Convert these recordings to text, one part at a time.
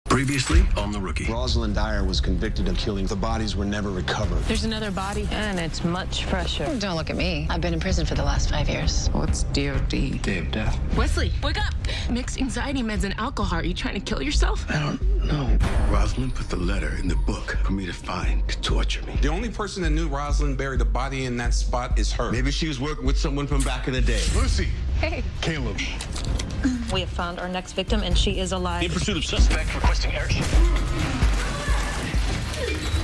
Previously on The Rookie. Rosalind Dyer was convicted of killing. The bodies were never recovered. There's another body, and it's much fresher. Don't look at me. I've been in prison for the last 5 years. What's DOD? Day of death. Wesley, wake up! Mixed anxiety meds and alcohol. Are you trying to kill yourself? I don't know. Rosalind put the letter in the book for me to find to torture me. The only person that knew Rosalind buried the body in that spot is her. Maybe she was working with someone from back in the day. Lucy. Hey. Caleb. We have found our next victim, and she is alive. In pursuit of suspect requesting airship.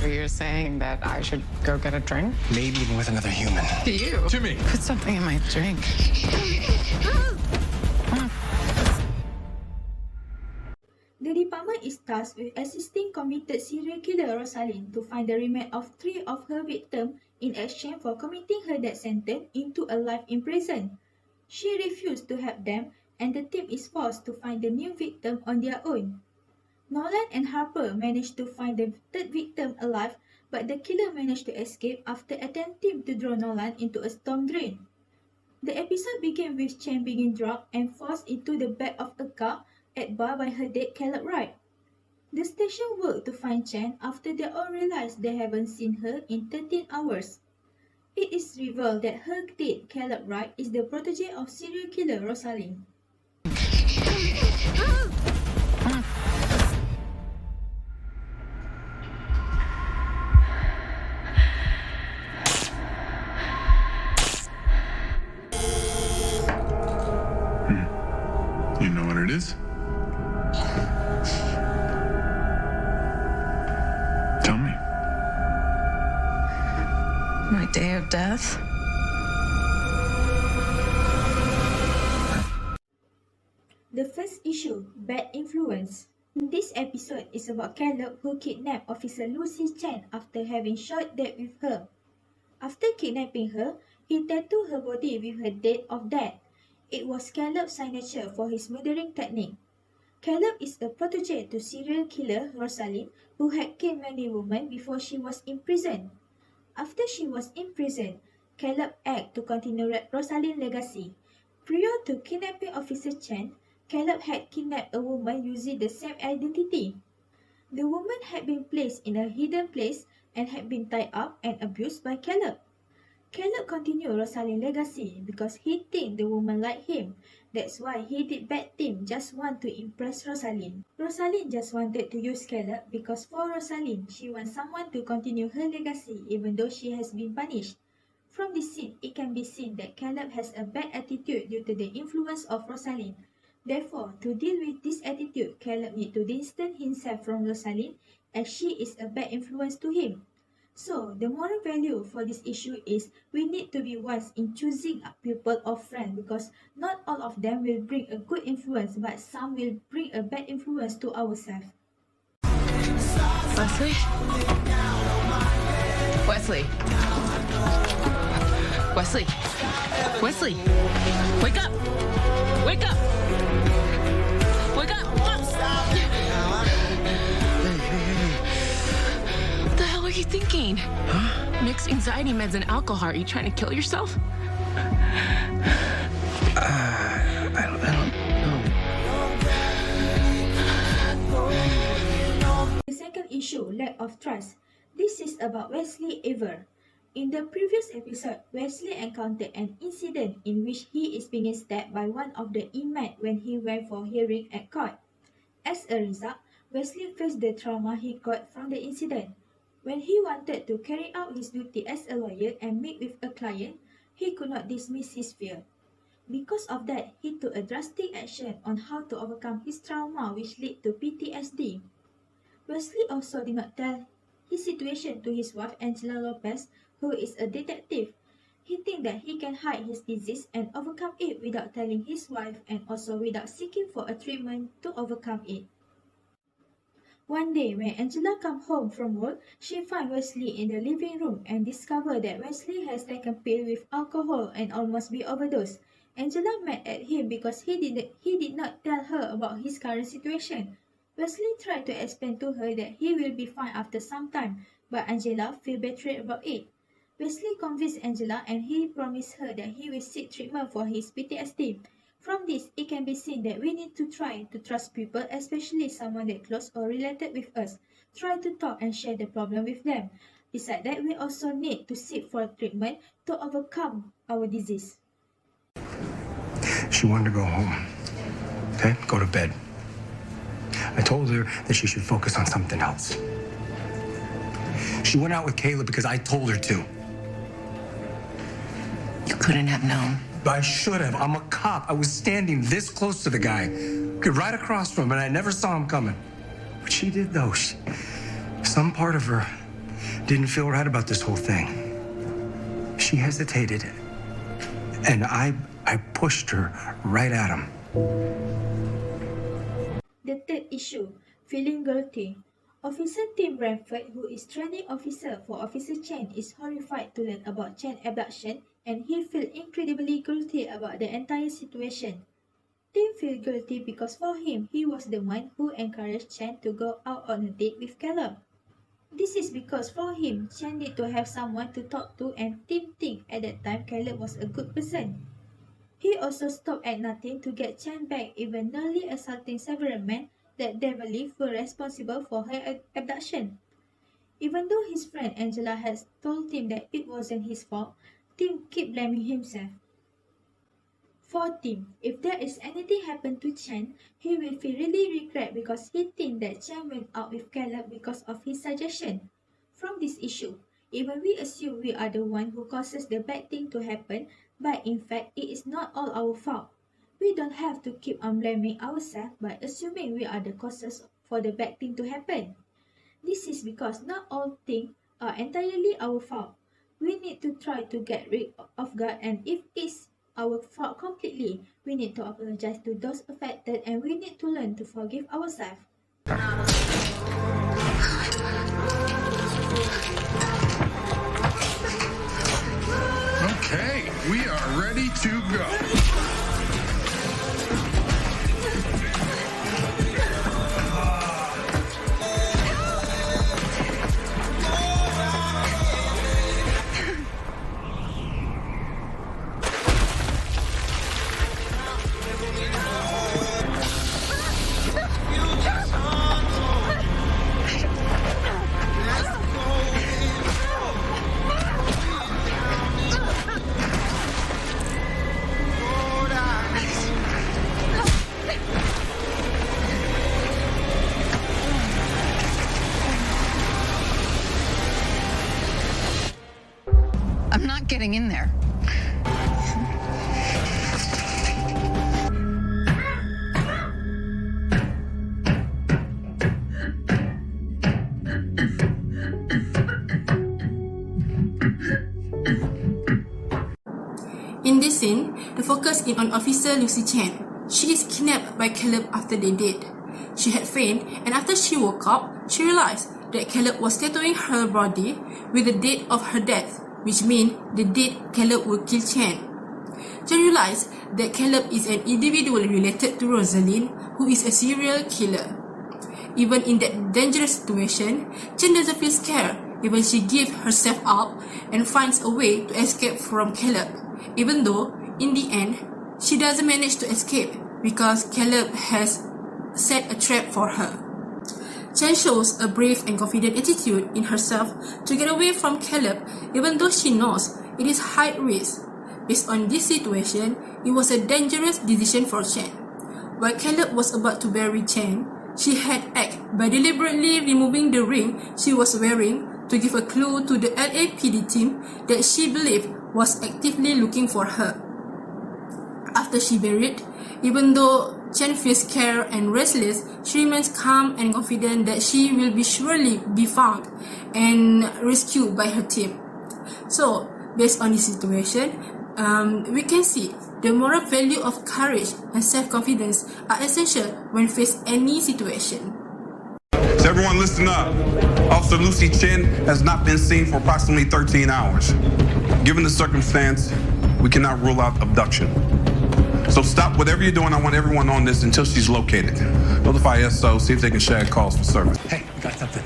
You're saying that I should go get a drink? Maybe even with another human. You? To me. Put something in my drink. The department is tasked with assisting convicted serial killer Rosalind to find the remains of 3 of her victims in exchange for committing her death sentence into a life in prison. She refused to help them, and the team is forced to find the new victim on their own. Nolan and Harper managed to find the third victim alive, but the killer managed to escape after attempting to draw Nolan into a storm drain. The episode began with Chen being drugged and forced into the back of a car at bar by her date Caleb Wright. The station worked to find Chen after they all realized they haven't seen her in 13 hours. It is revealed that her date Caleb Wright is the protege of serial killer Rosalind. You know what it is? Tell me. My day of death? The first issue, Bad Influence. This episode is about Caleb who kidnapped Officer Lucy Chen after having shot dead with her. After kidnapping her, he tattooed her body with her date of death. It was Caleb's signature for his murdering technique. Caleb is a protege to serial killer Rosalind, who had killed many women before she was imprisoned. After she was imprisoned, Caleb acted to continue Rosalind's legacy. Prior to kidnapping Officer Chen, Caleb had kidnapped a woman using the same identity. The woman had been placed in a hidden place and had been tied up and abused by Caleb. Caleb continued Rosalind's legacy because he think the woman liked him. That's why he did bad thing, just want to impress Rosalind. Rosalind just wanted to use Caleb because for Rosalind, she wants someone to continue her legacy even though she has been punished. From this scene, it can be seen that Caleb has a bad attitude due to the influence of Rosalind. Therefore, to deal with this attitude, Caleb needs to distance himself from Rosalind as she is a bad influence to him. So, the moral value for this issue is we need to be wise in choosing a pupil or friend because not all of them will bring a good influence, but some will bring a bad influence to ourselves. Wesley? Wesley? Wesley? Wesley? Wake up! Wake up! Wake up! What the hell are you thinking? Huh? Mixed anxiety meds and alcohol. Are you trying to kill yourself? I don't know. The second issue, Lack of Trust. This is about Wesley Ever. In the previous episode, Wesley encountered an incident in which he is being stabbed by one of the inmates when he went for hearing at court. As a result, Wesley faced the trauma he got from the incident. When he wanted to carry out his duty as a lawyer and meet with a client, he could not dismiss his fear. Because of that, he took a drastic action on how to overcome his trauma which led to PTSD. Wesley also did not tell his situation to his wife Angela Lopez, who is a detective. He thinks that he can hide his disease and overcome it without telling his wife and also without seeking for a treatment to overcome it. One day, when Angela comes home from work, she finds Wesley in the living room and discovers that Wesley has taken pills with alcohol and almost be overdosed. Angela mad at him because he did not tell her about his current situation. Wesley tried to explain to her that he will be fine after some time, but Angela feels betrayed about it. Wesley convinced Angela and he promised her that he will seek treatment for his PTSD. From this, it can be seen that we need to try to trust people, especially someone that close or related with us. Try to talk and share the problem with them. Besides that, we also need to seek for treatment to overcome our disease. She wanted to go home. Okay? Go to bed. I told her that she should focus on something else. She went out with Caleb because I told her to. You couldn't have known. I should have. I'm a cop. I was standing this close to the guy, right across from him, and I never saw him coming. But she did, though. Some part of her didn't feel right about this whole thing. She hesitated, and I pushed her right at him. The third issue, feeling guilty. Officer Tim Bradford, who is training officer for Officer Chen, is horrified to learn about Chen abduction, and he feels incredibly guilty about the entire situation. Tim feels guilty because for him, he was the one who encouraged Chen to go out on a date with Caleb. This is because for him, Chen need to have someone to talk to, and Tim think at that time Caleb was a good person. He also stopped at nothing to get Chen back, even nearly assaulting several men that they believe were responsible for her abduction. Even though his friend Angela has told him that it wasn't his fault, Tim kept blaming himself. For Tim, if there is anything happen to Chen, he will feel really regret because he thinks that Chen went out with Caleb because of his suggestion. From this issue, even we assume we are the one who causes the bad thing to happen, but in fact, it is not all our fault. We don't have to keep on blaming ourselves by assuming we are the causes for the bad thing to happen. This is because not all things are entirely our fault. We need to try to get rid of God, and if it's our fault completely, we need to apologize to those affected, and we need to learn to forgive ourselves. Okay, we are ready to go. I'm not getting in there. In this scene, the focus is on Officer Lucy Chen. She is kidnapped by Caleb after they date. She had fainted, and after she woke up, she realized that Caleb was tattooing her body with the date of her death, which means the date Caleb would kill Chen. Chen realized that Caleb is an individual related to Rosalind, who is a serial killer. Even in that dangerous situation, Chen doesn't feel scared. Even she gives herself up and finds a way to escape from Caleb, even though, in the end, she doesn't manage to escape because Caleb has set a trap for her. Chen shows a brave and confident attitude in herself to get away from Caleb, even though she knows it is high risk. Based on this situation, it was a dangerous decision for Chen. While Caleb was about to bury Chen, she had acted by deliberately removing the ring she was wearing to give a clue to the LAPD team that she believed was actively looking for her. After she buried, even though Chen feels scared and restless, she remains calm and confident that she will surely be found and rescued by her team. So, based on this situation, we can see the moral value of courage and self-confidence are essential when faced any situation. So everyone listen up. Officer Lucy Chen has not been seen for approximately 13 hours. Given the circumstance, we cannot rule out abduction. So stop whatever you're doing. I want everyone on this until she's located. Notify SO, see if they can share calls for service. Hey, we got something.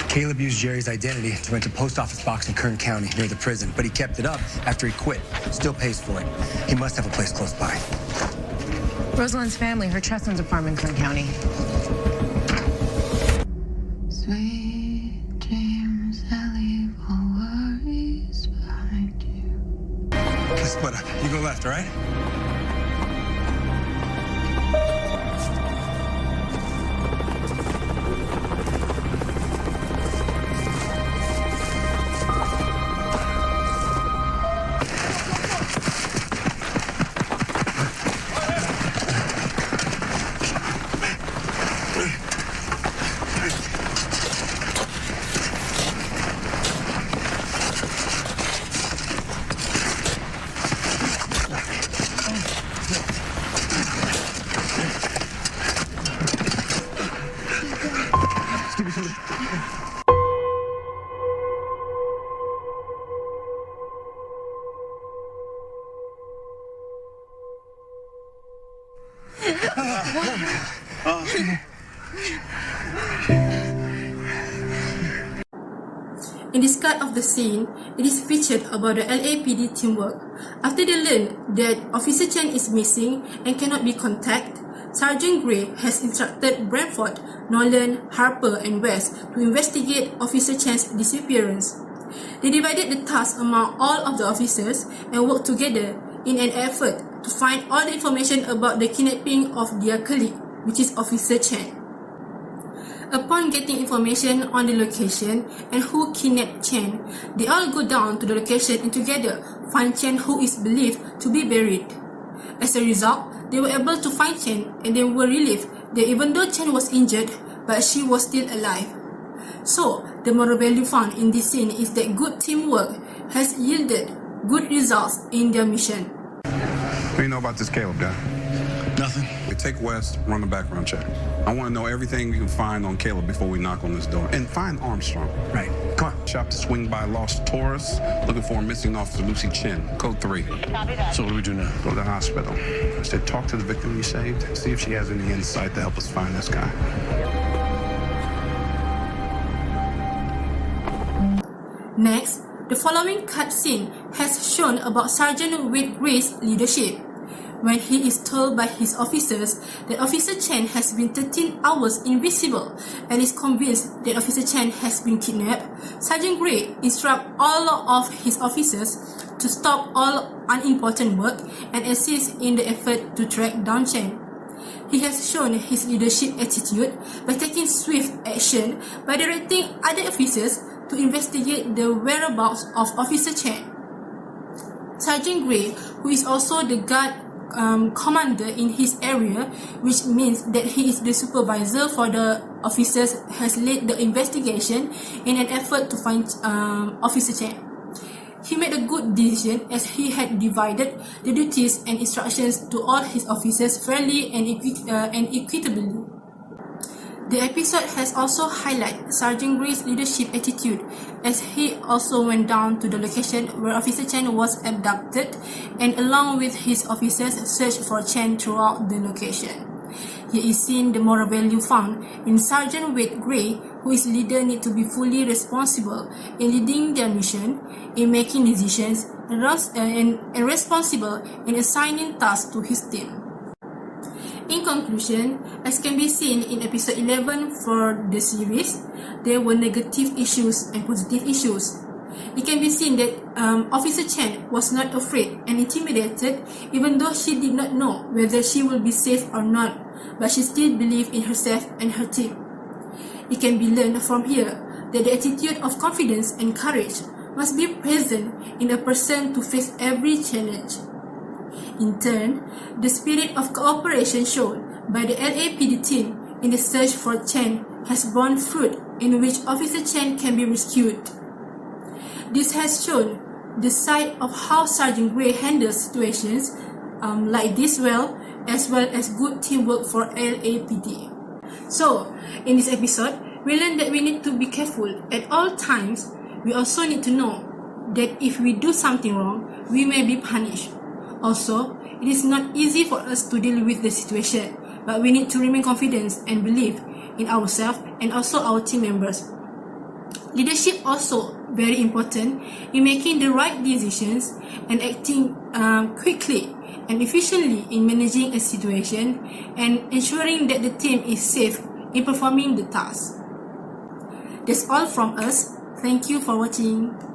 Caleb used Jerry's identity to rent a post office box in Kern County near the prison, but he kept it up after he quit. Still pays for it. He must have a place close by. Rosalind's family, her trust funds are farm in Kern County. Sweet dreams that leave all worries behind you. Let's split up. You go left, all right? In this cut of the scene, it is featured about the LAPD teamwork. After they learn that Officer Chen is missing and cannot be contacted, Sergeant Gray has instructed Bradford, Nolan, Harper and West to investigate Officer Chen's disappearance. They divided the task among all of the officers and worked together in an effort to find all the information about the kidnapping of their colleague, which is Officer Chen. Upon getting information on the location and who kidnapped Chen, they all go down to the location and together find Chen, who is believed to be buried. As a result, they were able to find Chen and they were relieved that even though Chen was injured, but she was still alive. So, the moral value found in this scene is that good teamwork has yielded good results in their mission. What do you know about this Caleb guy? Nothing. Take West, run a background check. I want to know everything we can find on Caleb before we knock on this door. And find Armstrong. Right. Come on. Shop to swing by Lost Taurus, looking for a missing officer, Lucy Chen, code 3. So what do we do now? Go to the hospital. I said, talk to the victim you saved, see if she has any insight to help us find this guy. Next, the following cutscene has shown about Sergeant Wade Gray's leadership. When he is told by his officers that Officer Chen has been 13 hours invisible and is convinced that Officer Chen has been kidnapped, Sergeant Gray instructs all of his officers to stop all unimportant work and assist in the effort to track down Chen. He has shown his leadership attitude by taking swift action by directing other officers to investigate the whereabouts of Officer Chen. Sergeant Gray, who is also the guard commander in his area, which means that he is the supervisor for the officers, has led the investigation in an effort to find Officer Chen. He made a good decision as he had divided the duties and instructions to all his officers fairly and equitably. The episode has also highlighted Sergeant Gray's leadership attitude as he also went down to the location where Officer Chen was abducted and along with his officers searched for Chen throughout the location. Here is seen the moral value found in Sergeant Wade Gray, who is leader need to be fully responsible in leading their mission, in making decisions, and responsible in assigning tasks to his team. In conclusion, as can be seen in episode 11 for the series, there were negative issues and positive issues. It can be seen that Officer Chen was not afraid and intimidated even though she did not know whether she will be safe or not, but she still believed in herself and her team. It can be learned from here that the attitude of confidence and courage must be present in a person to face every challenge. In turn, the spirit of cooperation shown by the LAPD team in the search for Chen has borne fruit in which Officer Chen can be rescued. This has shown the side of how Sergeant Gray handles situations like this well as good teamwork for LAPD. So, in this episode, we learned that we need to be careful at all times. We also need to know that if we do something wrong, we may be punished. Also, it is not easy for us to deal with the situation, but we need to remain confident and believe in ourselves and also our team members. Leadership also very important in making the right decisions and acting quickly and efficiently in managing a situation and ensuring that the team is safe in performing the task. That's all from us. Thank you for watching.